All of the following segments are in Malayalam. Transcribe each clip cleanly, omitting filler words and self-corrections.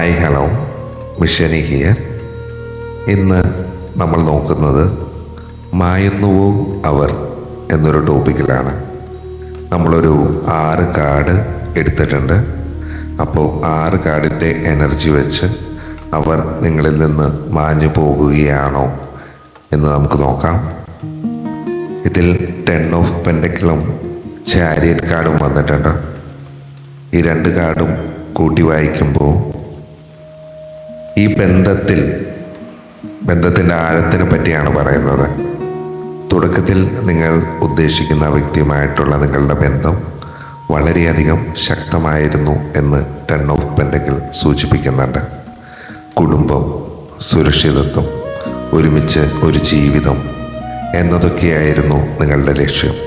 Hi hello, മിഷനി here. ഇന്ന് നമ്മൾ നോക്കുന്നത് മായുന്നുവോ അവർ എന്നൊരു ടോപ്പിക്കിലാണ്. നമ്മളൊരു 6 കാർഡ് എടുത്തിട്ടുണ്ട്. അപ്പോൾ 6 കാർഡിൻ്റെ എനർജി വെച്ച് അവർ നിങ്ങളിൽ നിന്ന് മാഞ്ഞു പോകുകയാണോ എന്ന് നമുക്ക് നോക്കാം. ഇതിൽ 10 ഓഫ് പെൻഡക്കിളും ചാരിയറ്റ് കാർഡും വന്നിട്ടുണ്ട്. ഈ 2 കാർഡും കൂട്ടി വായിക്കുമ്പോൾ ഈ ബന്ധത്തിൻ്റെ ആഴത്തിനെ പറ്റിയാണ് പറയുന്നത്. തുടക്കത്തിൽ നിങ്ങൾ ഉദ്ദേശിക്കുന്ന വ്യക്തിയുമായിട്ടുള്ള നിങ്ങളുടെ ബന്ധം വളരെയധികം ശക്തമായിരുന്നു എന്ന് 10 ഓഫ് പെൻഡക്കിൾ സൂചിപ്പിക്കുന്നുണ്ട്. കുടുംബം, സുരക്ഷിതത്വം, ഒരുമിച്ച് ഒരു ജീവിതം എന്നതൊക്കെയായിരുന്നു നിങ്ങളുടെ ലക്ഷ്യം.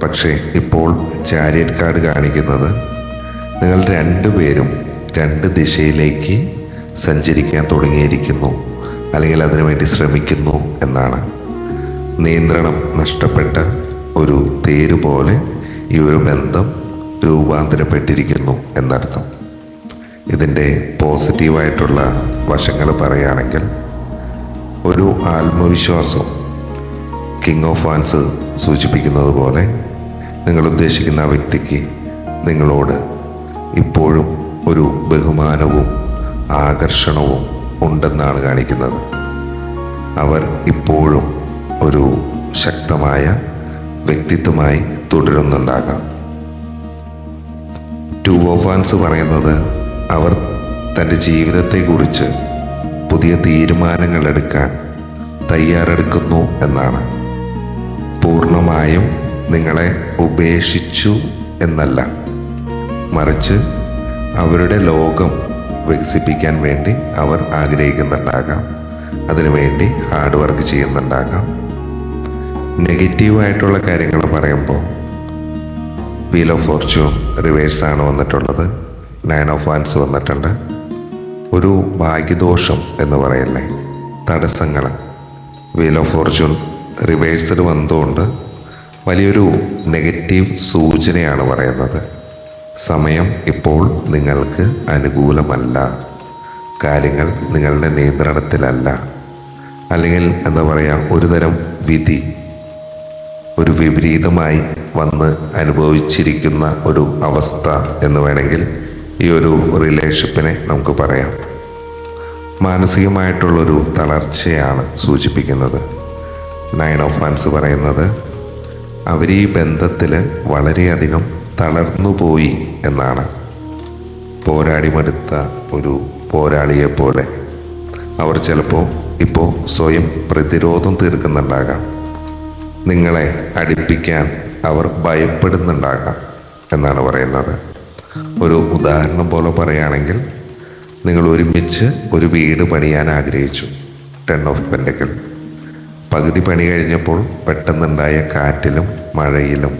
പക്ഷേ ഇപ്പോൾ ചാരിയറ്റ് കാർഡ് കാണിക്കുന്നത് നിങ്ങൾ 2 പേരും 2 ദിശയിലേക്ക് സഞ്ചരിക്കാൻ തുടങ്ങിയിരിക്കുന്നു, അല്ലെങ്കിൽ അതിനുവേണ്ടി ശ്രമിക്കുന്നു എന്നാണ്. നിയന്ത്രണം നഷ്ടപ്പെട്ട ഒരു തേര് പോലെ ഈ ഒരു ബന്ധം രൂപാന്തരപ്പെട്ടിരിക്കുന്നു എന്നർത്ഥം. ഇതിൻ്റെ പോസിറ്റീവായിട്ടുള്ള വശങ്ങൾ പറയുകയാണെങ്കിൽ ഒരു ആത്മവിശ്വാസം, കിങ് ഓഫ് വാൻസ് സൂചിപ്പിക്കുന്നത് പോലെ നിങ്ങൾ ഉദ്ദേശിക്കുന്ന ആ വ്യക്തിക്ക് നിങ്ങളോട് ഇപ്പോഴും ഒരു ബഹുമാനവും ആകർഷണവും ഉണ്ടെന്നാണ് കാണിക്കുന്നത്. അവർ ഇപ്പോഴും ഒരു ശക്തമായ വ്യക്തിത്വമായി തുടരുന്നുണ്ടാകാം. 2 ഓഫ് വാൻസ് പറയുന്നത് അവർ തൻ്റെ ജീവിതത്തെക്കുറിച്ച് പുതിയ തീരുമാനങ്ങൾ എടുക്കാൻ തയ്യാറെടുക്കുന്നു എന്നാണ്. പൂർണ്ണമായും നിങ്ങളെ ഉപേക്ഷിച്ചു എന്നല്ല, മറിച്ച് അവരുടെ ലോകം വികസിപ്പിക്കാൻ വേണ്ടി അവർ ആഗ്രഹിക്കുന്നുണ്ടാകാം. അതിനുവേണ്ടി ഹാർഡ് വർക്ക് ചെയ്യുന്നുണ്ടാകാം. നെഗറ്റീവായിട്ടുള്ള കാര്യങ്ങൾ പറയുമ്പോൾ വീൽ ഓഫ് ഫോർച്യൂൺ റിവേഴ്സാണ് വന്നിട്ടുള്ളത്. 9 ഓഫ് വാൻസ് വന്നിട്ടുണ്ട്. ഒരു ഭാഗ്യദോഷം എന്ന് പറയല്ലേ, തടസ്സങ്ങൾ. വീൽ ഓഫ് ഫോർച്യൂൺ റിവേഴ്സിൽ വന്നുകൊണ്ട് വലിയൊരു നെഗറ്റീവ് സൂചനയാണ് പറയുന്നത്. സമയം ഇപ്പോൾ നിങ്ങൾക്ക് അനുകൂലമല്ല, കാര്യങ്ങൾ നിങ്ങളുടെ നിയന്ത്രണത്തിലല്ല, അല്ലെങ്കിൽ എന്താ പറയുക, ഒരു തരം വിധി ഒരു വിപരീതമായി വന്ന് അനുഭവിച്ചിരിക്കുന്ന ഒരു അവസ്ഥ എന്ന് വേണമെങ്കിൽ ഈ ഒരു റിലേഷൻഷിപ്പിനെ നമുക്ക് പറയാം. മാനസികമായിട്ടുള്ളൊരു തളർച്ചയാണ് സൂചിപ്പിക്കുന്നത്. 9 ഓഫ് വാൻസ് പറയുന്നത് അവർ ഈ ബന്ധത്തിൽ വളരെയധികം തളർന്നുപോയി എന്നാണ്. പോരാടി മടുത്ത ഒരു പോരാളിയെ പോലെ അവർ ചിലപ്പോൾ ഇപ്പോൾ സ്വയം പ്രതിരോധം തീർക്കുന്നുണ്ടാകാം. നിങ്ങളെ അടുപ്പിക്കാൻ അവർ ഭയപ്പെടുന്നുണ്ടാകാം എന്നാണ് പറയുന്നത്. ഒരു ഉദാഹരണം പോലെ പറയുകയാണെങ്കിൽ, നിങ്ങൾ ഒരുമിച്ച് ഒരു വീട് പണിയാൻ ആഗ്രഹിച്ചു. 10 ഓഫ് പെൻഡക്കിൾ. പകുതി പണി കഴിഞ്ഞപ്പോൾ പെട്ടെന്നുണ്ടായ കാറ്റിലും മഴയിലും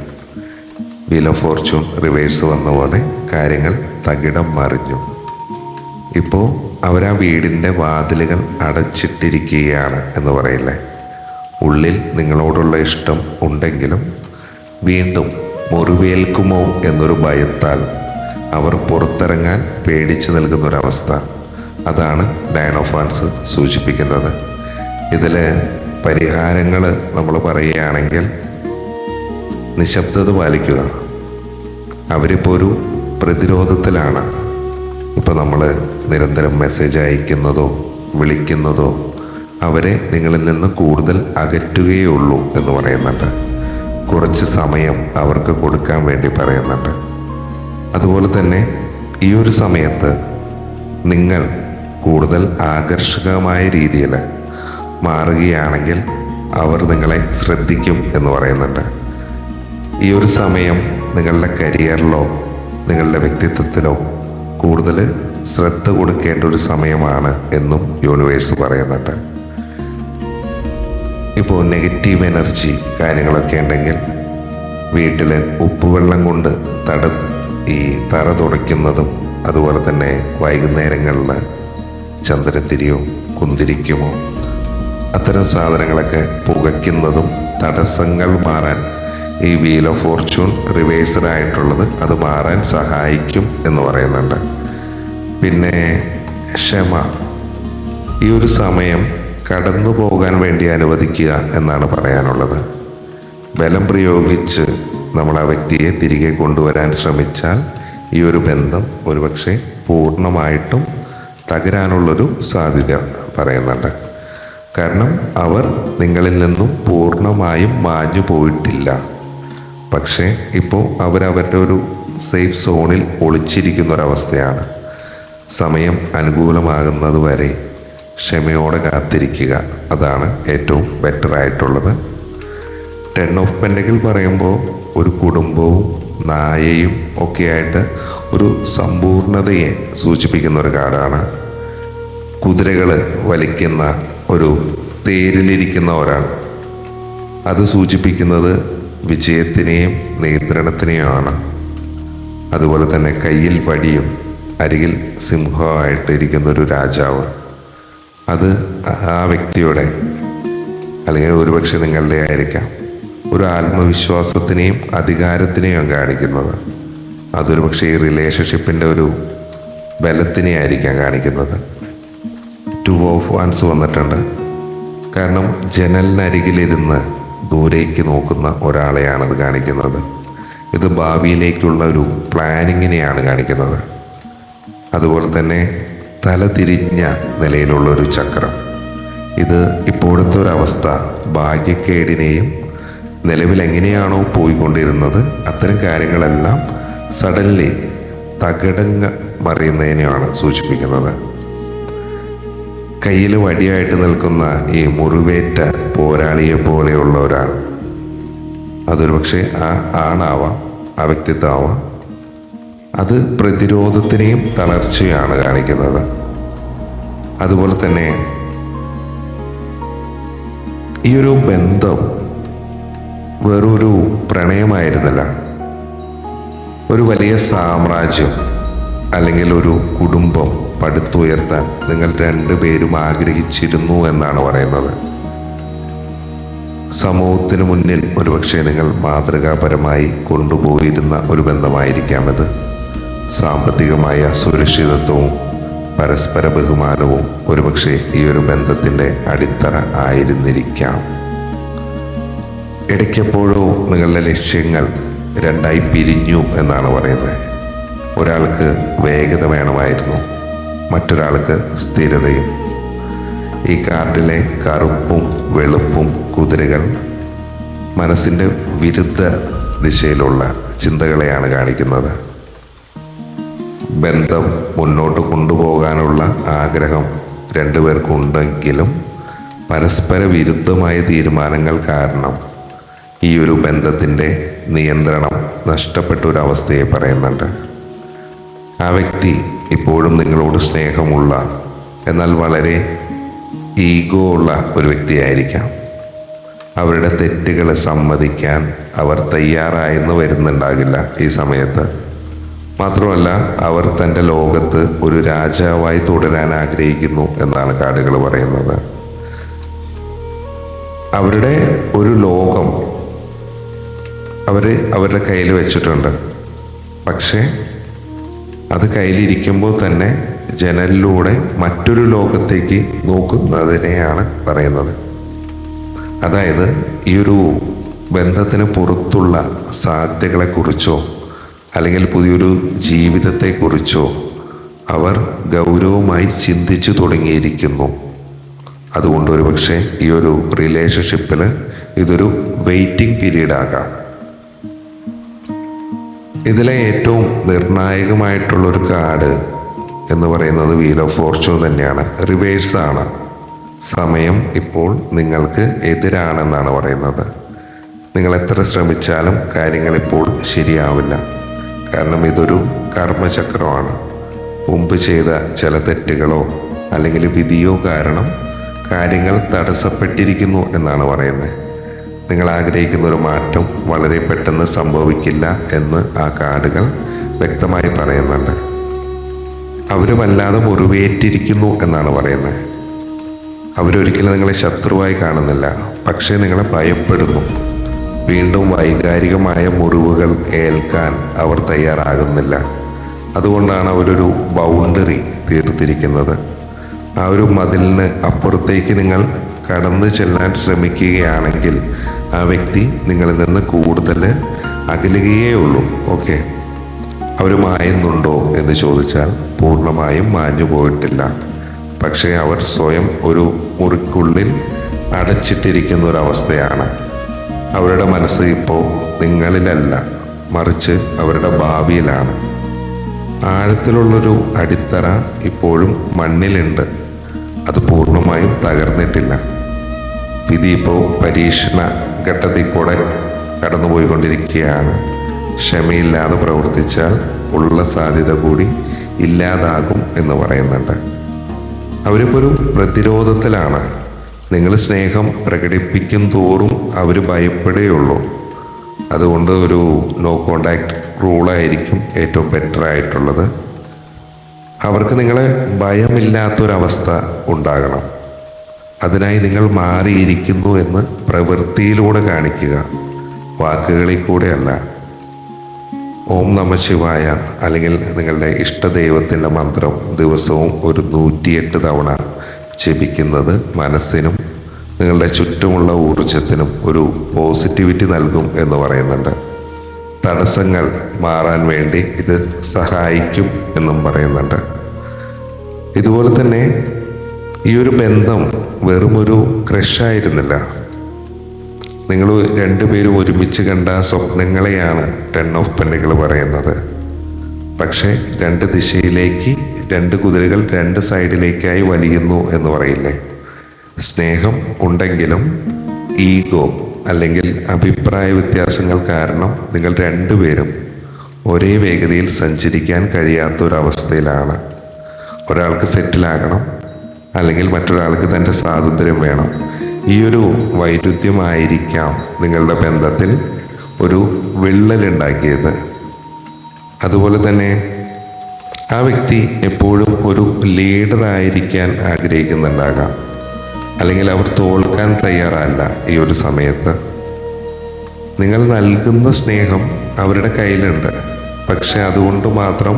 വീൽ ഓഫ് ഫോർച്യൂൺ റിവേഴ്സ് വന്ന പോലെ കാര്യങ്ങൾ തകിടം മറിഞ്ഞു. ഇപ്പോൾ അവരാ വീടിൻ്റെ വാതിലുകൾ അടച്ചിട്ടിരിക്കുകയാണ് എന്ന് പറയില്ലേ. ഉള്ളിൽ നിങ്ങളോടുള്ള ഇഷ്ടം ഉണ്ടെങ്കിലും വീണ്ടും മുറിവേൽക്കുമോ എന്നൊരു ഭയത്താൽ അവർ പുറത്തിറങ്ങാൻ പേടിച്ചു നിൽക്കുന്നൊരവസ്ഥ. അതാണ് 9 ഓഫ് വാൻസ് സൂചിപ്പിക്കുന്നത്. ഇതിൽ പരിഹാരങ്ങൾ നമ്മൾ പറയുകയാണെങ്കിൽ നിശബ്ദത പാലിക്കുക. അവരിപ്പോൾ ഒരു പ്രതിരോധത്തിലാണ്. ഇപ്പോൾ നമ്മൾ നിരന്തരം മെസ്സേജ് അയക്കുന്നതോ വിളിക്കുന്നതോ അവരെ നിങ്ങളിൽ നിന്ന് കൂടുതൽ അകറ്റുകയുള്ളൂ എന്ന് പറയുന്നുണ്ട്. കുറച്ച് സമയം അവർക്ക് കൊടുക്കാൻ വേണ്ടി പറയുന്നുണ്ട്. അതുപോലെ തന്നെ ഈ ഒരു സമയത്ത് നിങ്ങൾ കൂടുതൽ ആകർഷകമായ രീതിയിൽ മാറുകയാണെങ്കിൽ അവർ നിങ്ങളെ ശ്രദ്ധിക്കും എന്ന് പറയുന്നുണ്ട്. ഈ ഒരു സമയം നിങ്ങളുടെ കരിയറിലോ നിങ്ങളുടെ വ്യക്തിത്വത്തിലോ കൂടുതൽ ശ്രദ്ധ കൊടുക്കേണ്ട ഒരു സമയമാണ് എന്നും യൂണിവേഴ്സ് പറയുന്നുണ്ട്. ഇപ്പോൾ നെഗറ്റീവ് എനർജി കാര്യങ്ങളൊക്കെ ഉണ്ടെങ്കിൽ വീട്ടിൽ ഉപ്പുവെള്ളം കൊണ്ട് ഈ തറ തുടയ്ക്കുന്നതും, അതുപോലെ തന്നെ വൈകുന്നേരങ്ങളിൽ ചന്ദനത്തിരിയോ കുന്തിരിക്കുമോ അത്തരം സാധനങ്ങളൊക്കെ പുകയ്ക്കുന്നതും തടസ്സങ്ങൾ മാറാൻ ഈ വീൽ ഓഫ് ഫോർച്യൂൺ റിവേഴ്സറായിട്ടുള്ളത് അത് മാറാൻ സഹായിക്കും എന്ന് പറയുന്നുണ്ട്. പിന്നെ ക്ഷമ. ഈ ഒരു സമയം കടന്നു പോകാൻ വേണ്ടി അനുവദിക്കുക എന്നാണ് പറയാനുള്ളത്. ബലം പ്രയോഗിച്ച് നമ്മൾ ആ വ്യക്തിയെ തിരികെ കൊണ്ടുവരാൻ ശ്രമിച്ചാൽ ഈ ഒരു ബന്ധം ഒരുപക്ഷെ പൂർണ്ണമായിട്ടും തകരാനുള്ളൊരു സാധ്യത പറയുന്നുണ്ട്. കാരണം അവർ നിങ്ങളിൽ നിന്നും പൂർണ്ണമായും മാഞ്ഞു പോയിട്ടില്ല. പക്ഷേ ഇപ്പോൾ അവരവരുടെ ഒരു സേഫ് സോണിൽ ഒളിച്ചിരിക്കുന്ന ഒരവസ്ഥയാണ്. സമയം അനുകൂലമാകുന്നത് വരെ ക്ഷമയോടെ കാത്തിരിക്കുക, അതാണ് ഏറ്റവും ബെറ്റർ ആയിട്ടുള്ളത്. 10 ഓഫ് പെൻഡക്കിൾ പറയുമ്പോൾ ഒരു കുടുംബവും നായയും ഒക്കെയായിട്ട് ഒരു സമ്പൂർണതയെ സൂചിപ്പിക്കുന്ന ഒരു കാർഡാണ്. കുതിരകൾ വലിക്കുന്ന ഒരു തേരിലിരിക്കുന്ന ഒരാൾ, അത് സൂചിപ്പിക്കുന്നത് വിജയത്തിനെയും നിയന്ത്രണത്തിനെയുമാണ്. അതുപോലെ തന്നെ കയ്യിൽ വടിയും അരികിൽ സിംഹമായിട്ട് ഇരിക്കുന്ന ഒരു രാജാവ്, അത് ആ വ്യക്തിയുടെ അല്ലെങ്കിൽ ഒരുപക്ഷെ നിങ്ങളുടെ ആയിരിക്കാം ഒരു ആത്മവിശ്വാസത്തിനെയും അധികാരത്തിനെയും കാണിക്കുന്നത്. അതൊരു പക്ഷേ ഈ റിലേഷൻഷിപ്പിൻ്റെ ഒരു ബലത്തിനെ ആയിരിക്കാം കാണിക്കുന്നത്. 2 ഓഫ് വാൻസ് വന്നിട്ടുണ്ട്. കാരണം ജനലിനരികിലിരുന്ന് ദൂരേക്ക് നോക്കുന്ന ഒരാളെയാണത് കാണിക്കുന്നത്. ഇത് ഭാവിയിലേക്കുള്ള ഒരു പ്ലാനിങ്ങിനെയാണ് കാണിക്കുന്നത്. അതുപോലെ തന്നെ തലതിരിഞ്ഞ നിലയിലുള്ള ഒരു ചക്രം, ഇത് ഇപ്പോഴത്തെ ഒരവസ്ഥ ഭാഗ്യക്കേടിനെയും നിലവിൽ എങ്ങനെയാണോ പോയിക്കൊണ്ടിരുന്നത് അത്തരം കാര്യങ്ങളെല്ലാം സഡൻലി തകിടങ്ങ് മറിയുന്നതിനെയാണ് സൂചിപ്പിക്കുന്നത്. കയ്യിൽ വടിയായിട്ട് നിൽക്കുന്ന ഈ മുറിവേറ്റ പോരാളിയെ പോലെയുള്ള ഒരാൾ, അതൊരു പക്ഷേ ആ ആണാവാം, ആ വ്യക്തിത്വമാവാം. അത് പ്രതിരോധത്തിനെയും തളർച്ചയാണ് കാണിക്കുന്നത്. അതുപോലെ തന്നെ ഈ ഒരു ബന്ധം വേറൊരു പ്രണയമായിരുന്നില്ല, ഒരു വലിയ സാമ്രാജ്യം അല്ലെങ്കിൽ ഒരു കുടുംബം പടുത്തുയർത്താൻ നിങ്ങൾ രണ്ടുപേരും ആഗ്രഹിച്ചിരുന്നു എന്നാണ് പറയുന്നത്. സമൂഹത്തിന് മുന്നിൽ ഒരുപക്ഷെ നിങ്ങൾ മാതൃകാപരമായി കൊണ്ടുപോയിരുന്ന ഒരു ബന്ധമായിരിക്കാം ഇത്. സാമ്പത്തികമായ സുരക്ഷിതത്വവും പരസ്പര ബഹുമാനവും ഒരുപക്ഷെ ഈ ഒരു ബന്ധത്തിൻ്റെ അടിത്തറ ആയിരുന്നിരിക്കാം. ഇടയ്ക്കെപ്പോഴോ നിങ്ങളുടെ ലക്ഷ്യങ്ങൾ രണ്ടായി പിരിഞ്ഞു എന്നാണ് പറയുന്നത്. ഒരാൾക്ക് വേഗത വേണമായിരുന്നു, മറ്റൊരാൾക്ക് സ്ഥിരതയും. ഈ കാർഡിലെ കറുപ്പും വെളുപ്പും കുതിരകൾ മനസ്സിൻ്റെ വിരുദ്ധ ദിശയിലുള്ള ചിന്തകളെയാണ് കാണിക്കുന്നത്. ബന്ധം മുന്നോട്ട് കൊണ്ടുപോകാനുള്ള ആഗ്രഹം രണ്ടുപേർക്കുണ്ടെങ്കിലും പരസ്പര വിരുദ്ധമായ തീരുമാനങ്ങൾ കാരണം ഈ ഒരു ബന്ധത്തിൻ്റെ നിയന്ത്രണം നഷ്ടപ്പെട്ട ഒരു അവസ്ഥയെ പറയുന്നുണ്ട്. ആ വ്യക്തി ഇപ്പോഴും നിങ്ങളോട് സ്നേഹമുള്ള എന്നാൽ വളരെ ഈഗോ ഉള്ള ഒരു വ്യക്തിയായിരിക്കാം. അവരുടെ തെറ്റുകൾ സമ്മതിക്കാൻ അവർ തയ്യാറായെന്ന് വരുന്നുണ്ടാകില്ല ഈ സമയത്ത്. മാത്രമല്ല അവർ തൻ്റെ ലോകത്ത് ഒരു രാജാവായി തുടരാൻ ആഗ്രഹിക്കുന്നു എന്നാണ് കാർഡുകൾ പറയുന്നത്. അവരുടെ ഒരു ലോകം അവരുടെ കയ്യിൽ വെച്ചിട്ടുണ്ട്. പക്ഷേ അത് കയ്യിലിരിക്കുമ്പോൾ തന്നെ ജനലിലൂടെ മറ്റൊരു ലോകത്തേക്ക് നോക്കുന്നതിനെയാണ് പറയുന്നത്. അതായത് ഈ ഒരു ബന്ധത്തിന് പുറത്തുള്ള സാധ്യതകളെക്കുറിച്ചോ അല്ലെങ്കിൽ പുതിയൊരു ജീവിതത്തെക്കുറിച്ചോ അവർ ഗൗരവമായി ചിന്തിച്ചു തുടങ്ങിയിരിക്കുന്നു. അതുകൊണ്ട് ഒരു പക്ഷേ ഈ ഒരു റിലേഷൻഷിപ്പിൽ ഇതൊരു വെയിറ്റിംഗ് പീരീഡ് ആകാം. ഇതിലെ ഏറ്റവും നിർണായകമായിട്ടുള്ളൊരു കാർഡ് എന്ന് പറയുന്നത് വീൽ ഓഫ് ഫോർച്യൂൺ തന്നെയാണ്. റിവേഴ്സാണ്. സമയം ഇപ്പോൾ നിങ്ങൾക്ക് എതിരാണെന്നാണ് പറയുന്നത്. നിങ്ങൾ എത്ര ശ്രമിച്ചാലും കാര്യങ്ങൾ ഇപ്പോൾ ശരിയാവില്ല. കാരണം ഇതൊരു കർമ്മചക്രമാണ്. മുമ്പ് ചെയ്ത ചില തെറ്റുകളോ അല്ലെങ്കിൽ വിധിയോ കാരണം കാര്യങ്ങൾ തടസ്സപ്പെട്ടിരിക്കുന്നു എന്നാണ് പറയുന്നത്. നിങ്ങൾ ആഗ്രഹിക്കുന്ന ഒരു മാറ്റം വളരെ പെട്ടെന്ന് സംഭവിക്കില്ല എന്ന് ആ കാർഡുകൾ വ്യക്തമായി പറയുന്നുണ്ട്. അവർ വല്ലാതെ മുറിവേറ്റിരിക്കുന്നു എന്നാണ് പറയുന്നത്. അവരൊരിക്കലും നിങ്ങളെ ശത്രുവായി കാണുന്നില്ല, പക്ഷേ നിങ്ങളെ ഭയപ്പെടുന്നു. വീണ്ടും വൈകാരികമായ മുറിവുകൾ ഏൽക്കാൻ അവർ തയ്യാറാകുന്നില്ല. അതുകൊണ്ടാണ് അവരൊരു ബൗണ്ടറി തീർത്തിരിക്കുന്നത്. ആ ഒരു മതിലിന് അപ്പുറത്തേക്ക് നിങ്ങൾ കടന്നു ചെല്ലാൻ ശ്രമിക്കുകയാണെങ്കിൽ ആ വ്യക്തി നിങ്ങളിൽ നിന്ന് കൂടുതൽ അകലുകയേ ഉള്ളൂ. ഓക്കെ, അവർ മായുന്നുണ്ടോ എന്ന് ചോദിച്ചാൽ പൂർണ്ണമായും മാഞ്ഞു പോയിട്ടില്ല. പക്ഷേ അവർ സ്വയം ഒരു മുറിക്കുള്ളിൽ അടച്ചിട്ടിരിക്കുന്ന ഒരവസ്ഥയാണ്. അവരുടെ മനസ്സ് ഇപ്പോൾ നിങ്ങളിലല്ല, മറിച്ച് അവരുടെ ഭാവിയിലാണ്. ആഴത്തിലുള്ളൊരു അടിത്തറ ഇപ്പോഴും മണ്ണിലുണ്ട്, അത് പൂർണ്ണമായും തകർന്നിട്ടില്ല. വിധി ഇപ്പോൾ പരീക്ഷണ ഘട്ടത്തിൽ കൂടെ കടന്നുപോയിക്കൊണ്ടിരിക്കുകയാണ്. ക്ഷമയില്ലാതെ പ്രവർത്തിച്ചാൽ ഉള്ള സാധ്യത കൂടി ഇല്ലാതാകും എന്ന് പറയുന്നുണ്ട്. അവരിപ്പോൾ ഒരു പ്രതിരോധത്തിലാണ്. നിങ്ങൾ സ്നേഹം പ്രകടിപ്പിക്കും തോറും അവർ ഭയപ്പെടുകയുള്ളൂ. അതുകൊണ്ട് ഒരു നോ കോണ്ടാക്ട് റൂളായിരിക്കും ഏറ്റവും ബെറ്റർ ആയിട്ടുള്ളത്. അവർക്ക് നിങ്ങളെ ഭയമില്ലാത്തൊരവസ്ഥ ഉണ്ടാകണം. അതിനായി നിങ്ങൾ മാറിയിരിക്കുന്നു എന്ന് പ്രവൃത്തിയിലൂടെ കാണിക്കുക, വാക്കുകളിൽ കൂടെയല്ല. ഓം നമ ശിവായ അല്ലെങ്കിൽ നിങ്ങളുടെ ഇഷ്ടദൈവത്തിൻ്റെ മന്ത്രം ദിവസവും ഒരു 108 തവണ ജപിക്കുന്നത് മനസ്സിനും നിങ്ങളുടെ ചുറ്റുമുള്ള ഊർജത്തിനും ഒരു പോസിറ്റിവിറ്റി നൽകും എന്ന് പറയുന്നുണ്ട്. തടസ്സങ്ങൾ മാറാൻ വേണ്ടി ഇത് സഹായിക്കും എന്നും പറയുന്നുണ്ട്. ഇതുപോലെ തന്നെ ഈ ഒരു ബന്ധം വെറുമൊരു ക്രഷായിരുന്നില്ല. നിങ്ങൾ രണ്ടുപേരും ഒരുമിച്ച് കണ്ട സ്വപ്നങ്ങളെയാണ് 10 ഓഫ് പെൻഡുകൾ പറയുന്നത്. പക്ഷെ 2 ദിശയിലേക്ക് 2 കുതിരകൾ 2 സൈഡിലേക്കായി വലിയുന്നു എന്ന് പറയില്ലേ. സ്നേഹം ഉണ്ടെങ്കിലും ഈഗോ അല്ലെങ്കിൽ അഭിപ്രായ വ്യത്യാസങ്ങൾ കാരണം നിങ്ങൾ രണ്ടുപേരും ഒരേ വേഗതയിൽ സഞ്ചരിക്കാൻ കഴിയാത്തൊരവസ്ഥയിലാണ്. ഒരാൾക്ക് സെറ്റിലാകണം, അല്ലെങ്കിൽ മറ്റൊരാൾക്ക് തൻ്റെ സ്വാതന്ത്ര്യം വേണം. ഈ ഒരു വൈരുദ്ധ്യമായിരിക്കാം നിങ്ങളുടെ ബന്ധത്തിൽ ഒരു വിള്ളലുണ്ടാക്കിയത്. അതുപോലെ തന്നെ ആ വ്യക്തി എപ്പോഴും ഒരു ലീഡറായിരിക്കാൻ ആഗ്രഹിക്കുന്നുണ്ടാകാം, അല്ലെങ്കിൽ അവർ തോൽക്കാൻ തയ്യാറല്ല. ഈ ഒരു സമയത്ത് നിങ്ങൾ നൽകുന്ന സ്നേഹം അവരുടെ കയ്യിലുണ്ട്, പക്ഷെ അതുകൊണ്ട് മാത്രം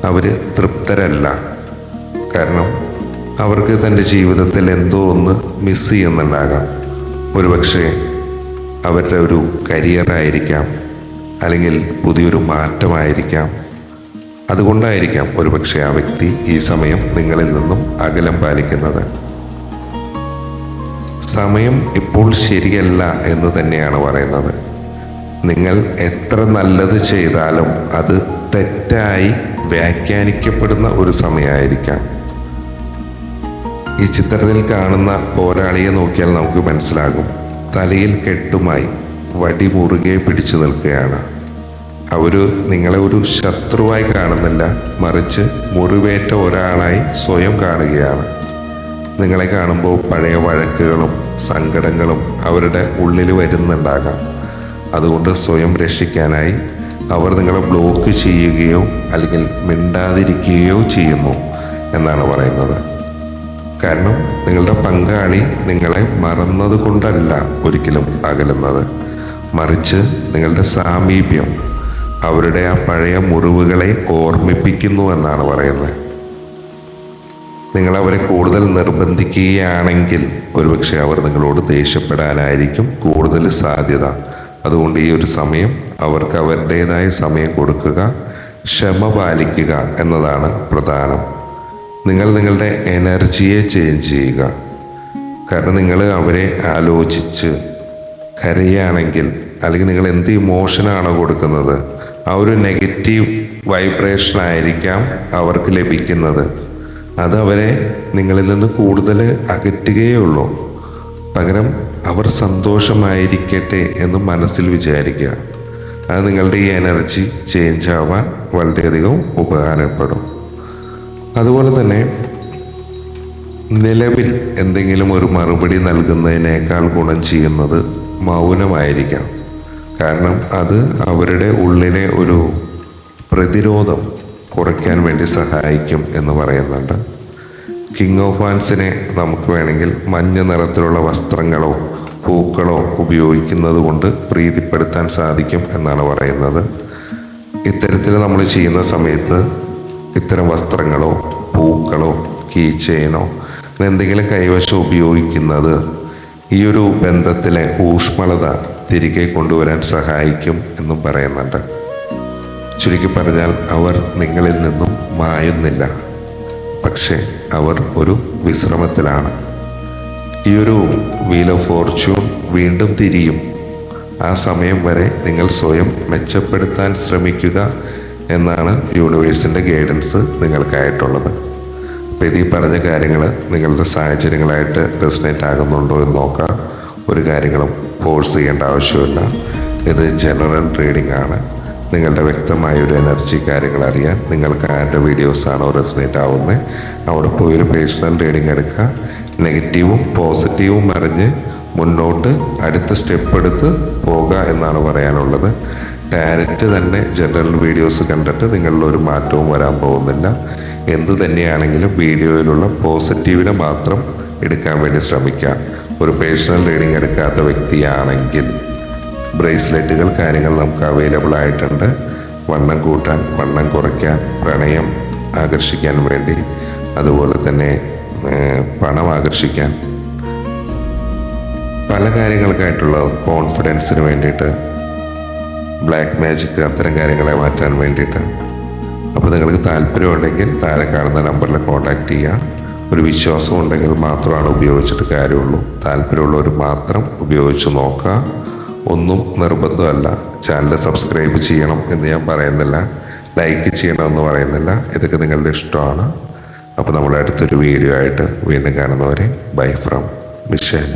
അവർ തൃപ്തരല്ല. കാരണം അവർക്ക് തൻ്റെ ജീവിതത്തിൽ എന്തോ ഒന്ന് മിസ് ചെയ്യുന്നുണ്ടാകാം. ഒരുപക്ഷെ അവരുടെ ഒരു കരിയറായിരിക്കാം, അല്ലെങ്കിൽ പുതിയൊരു മാറ്റമായിരിക്കാം. അതുകൊണ്ടായിരിക്കാം ഒരുപക്ഷെ ആ വ്യക്തി ഈ സമയം നിങ്ങളിൽ നിന്നും അകലം പാലിക്കുന്നത്. സമയം ഇപ്പോൾ ശരിയല്ല എന്ന് തന്നെയാണ് പറയുന്നത്. നിങ്ങൾ എത്ര നല്ലത് ചെയ്താലും അത് തെറ്റായി വ്യാഖ്യാനിക്കപ്പെടുന്ന ഒരു സമയമായിരിക്കാം. ഈ ചിത്രത്തിൽ കാണുന്ന പോരാളിയെ നോക്കിയാൽ നമുക്ക് മനസ്സിലാകും. തലയിൽ കെട്ടുമായി വടി മുറുകെ പിടിച്ചു നിൽക്കുകയാണ്. നിങ്ങളെ ഒരു ശത്രുവായി കാണുന്നില്ല, മറിച്ച് മുറിവേറ്റ ഒരാളായി സ്വയം കാണുകയാണ്. നിങ്ങളെ കാണുമ്പോൾ പഴയ വഴക്കുകളും സങ്കടങ്ങളും അവരുടെ ഉള്ളിൽ വരുന്നുണ്ടാകാം. അതുകൊണ്ട് സ്വയം രക്ഷിക്കാനായി അവർ നിങ്ങളെ ബ്ലോക്ക് ചെയ്യുകയോ അല്ലെങ്കിൽ മിണ്ടാതിരിക്കുകയോ ചെയ്യുന്നു എന്നാണ് പറയുന്നത്. കാരണം നിങ്ങളുടെ പങ്കാളി നിങ്ങളെ മറന്നത് കൊണ്ടല്ല ഒരിക്കലും അകലുന്നത്, മറിച്ച് നിങ്ങളുടെ സാമീപ്യം അവരുടെ ആ പഴയ മുറിവുകളെ ഓർമ്മിപ്പിക്കുന്നു എന്നാണ് പറയുന്നത്. നിങ്ങൾ അവരെ കൂടുതൽ നിർബന്ധിക്കുകയാണെങ്കിൽ ഒരുപക്ഷെ അവർ നിങ്ങളോട് ദേഷ്യപ്പെടാനായിരിക്കും കൂടുതൽ സാധ്യത. അതുകൊണ്ട് ഈ ഒരു സമയം അവർക്ക് അവരുടേതായ സമയം കൊടുക്കുക, ക്ഷമ പാലിക്കുക എന്നതാണ് പ്രധാനം. നിങ്ങൾ നിങ്ങളുടെ എനർജിയെ ചേഞ്ച് ചെയ്യുക. കാരണം നിങ്ങൾ അവരെ ആലോചിച്ച് കരയുകയാണെങ്കിൽ, അല്ലെങ്കിൽ നിങ്ങൾ എന്ത് ഇമോഷനാണോ കൊടുക്കുന്നത്, ആ ഒരു നെഗറ്റീവ് വൈബ്രേഷൻ ആയിരിക്കാം അവർക്ക് ലഭിക്കുന്നത്. അത് അവരെ നിങ്ങളിൽ നിന്ന് കൂടുതൽ അകറ്റുകയേ ഉള്ളൂ. പകരം അവർ സന്തോഷമായിരിക്കട്ടെ എന്ന് മനസ്സിൽ വിചാരിക്കുക. അത് നിങ്ങളുടെ ഈ എനർജി ചേഞ്ച് ആവാൻ വളരെയധികം ഉപകാരപ്പെടും. അതുപോലെ തന്നെ നിലവിൽ എന്തെങ്കിലും ഒരു മറുപടി നൽകുന്നതിനേക്കാൾ ഗുണം ചെയ്യുന്നത് മൗനമായിരിക്കാം. കാരണം അത് അവരുടെ ഉള്ളിലെ ഒരു പ്രതിരോധം കുറയ്ക്കാൻ വേണ്ടി സഹായിക്കും എന്ന് പറയുന്നുണ്ട്. കിങ് ഓഫ് വാൻസിനെ നമുക്ക് വേണമെങ്കിൽ മഞ്ഞ നിറത്തിലുള്ള വസ്ത്രങ്ങളോ പൂക്കളോ ഉപയോഗിക്കുന്നത് കൊണ്ട് പ്രീതിപ്പെടുത്താൻ സാധിക്കും എന്നാണ് പറയുന്നത്. ഇത്തരത്തിൽ നമ്മൾ ചെയ്യുന്ന സമയത്ത് ഇത്തരം വസ്ത്രങ്ങളോ പൂക്കളോ കീ ചെയിനോ എന്തെങ്കിലും കൈവശം ഉപയോഗിക്കുന്നത് ഈ ഒരു ബന്ധത്തിലെ ഊഷ്മളത തിരികെ കൊണ്ടുവരാൻ സഹായിക്കും എന്നും പറയുന്നുണ്ട്. ചുരുക്കി പറഞ്ഞാൽ അവർ നിങ്ങളിൽ നിന്നും മായുന്നില്ല, പക്ഷെ അവർ ഒരു വിശ്രമത്തിലാണ്. ഈ ഒരു വീൽ ഓഫ് ഫോർച്യൂൺ വീണ്ടും തിരിയും. ആ സമയം വരെ നിങ്ങൾ സ്വയം മെച്ചപ്പെടുത്താൻ ശ്രമിക്കുക എന്നാണ് യൂണിവേഴ്സിൻ്റെ ഗൈഡൻസ് നിങ്ങൾക്കായിട്ടുള്ളത്. അപ്പോൾ ഇത് ഈ പറഞ്ഞ കാര്യങ്ങൾ നിങ്ങളുടെ സാഹചര്യങ്ങളായിട്ട് റെസണേറ്റ് ആകുന്നുണ്ടോ എന്ന് നോക്കാം. ഒരു കാര്യങ്ങളും ഫോഴ്സ് ചെയ്യേണ്ട ആവശ്യമില്ല. ഇത് ജനറൽ റീഡിംഗ് ആണ്. നിങ്ങളുടെ വ്യക്തമായ ഒരു എനർജി കാര്യങ്ങൾ അറിയാൻ നിങ്ങൾക്ക് ആരുടെ വീഡിയോസാണോ റെസണേറ്റ് ആവുന്നത് അവിടെ പോയി ഒരു പേഴ്സണൽ റീഡിംഗ് എടുക്കുക. നെഗറ്റീവും പോസിറ്റീവും അറിഞ്ഞ് മുന്നോട്ട് അടുത്ത സ്റ്റെപ്പ് എടുത്ത് പോകുക എന്നാണ് പറയാനുള്ളത്. ഡയറക്റ്റ് തന്നെ ജനറൽ വീഡിയോസ് കണ്ടിട്ട് നിങ്ങളിൽ ഒരു മാറ്റവും വരാൻ പോകുന്നില്ല. എന്തു തന്നെയാണെങ്കിലും വീഡിയോയിലുള്ള പോസിറ്റീവിനെ മാത്രം എടുക്കാൻ വേണ്ടി ശ്രമിക്കുക. ഒരു പേഴ്സണൽ റീഡിംഗ് എടുക്കാത്ത വ്യക്തിയാണെങ്കിൽ ബ്രേസ്ലെറ്റുകൾ കാര്യങ്ങൾ നമുക്ക് അവൈലബിൾ ആയിട്ടുണ്ട്. വണ്ണം കൂട്ടാൻ, വണ്ണം കുറയ്ക്കാൻ, പ്രണയം ആകർഷിക്കാൻ വേണ്ടി, അതുപോലെ തന്നെ പണം ആകർഷിക്കാൻ, പല കാര്യങ്ങൾക്കായിട്ടുള്ള കോൺഫിഡൻസിന് വേണ്ടിയിട്ട്, ബ്ലാക്ക് മാജിക് അത്തരം കാര്യങ്ങളെ മാറ്റാൻ വേണ്ടിയിട്ട്. അപ്പോൾ നിങ്ങൾക്ക് താല്പര്യമുണ്ടെങ്കിൽ താഴെ കാണുന്ന നമ്പറിൽ കോൺടാക്ട് ചെയ്യുക. ഒരു വിശ്വാസം ഉണ്ടെങ്കിൽ മാത്രമാണ് ഉപയോഗിച്ചിട്ട് കാര്യമുള്ളൂ. താല്പര്യമുള്ളവർ മാത്രം ഉപയോഗിച്ച് നോക്കുക. ഒന്നും നിർബന്ധമല്ല. ചാനൽ സബ്സ്ക്രൈബ് ചെയ്യണം എന്ന് ഞാൻ പറയുന്നില്ല, ലൈക്ക് ചെയ്യണമെന്ന് പറയുന്നില്ല. ഇതൊക്കെ നിങ്ങളുടെ ഇഷ്ടമാണ്. അപ്പോൾ നമ്മൾ അടുത്തൊരു വീഡിയോ ആയിട്ട് വീണ്ടും കാണുന്നവരെ ബൈ ഫ്രം മിഷേൽ.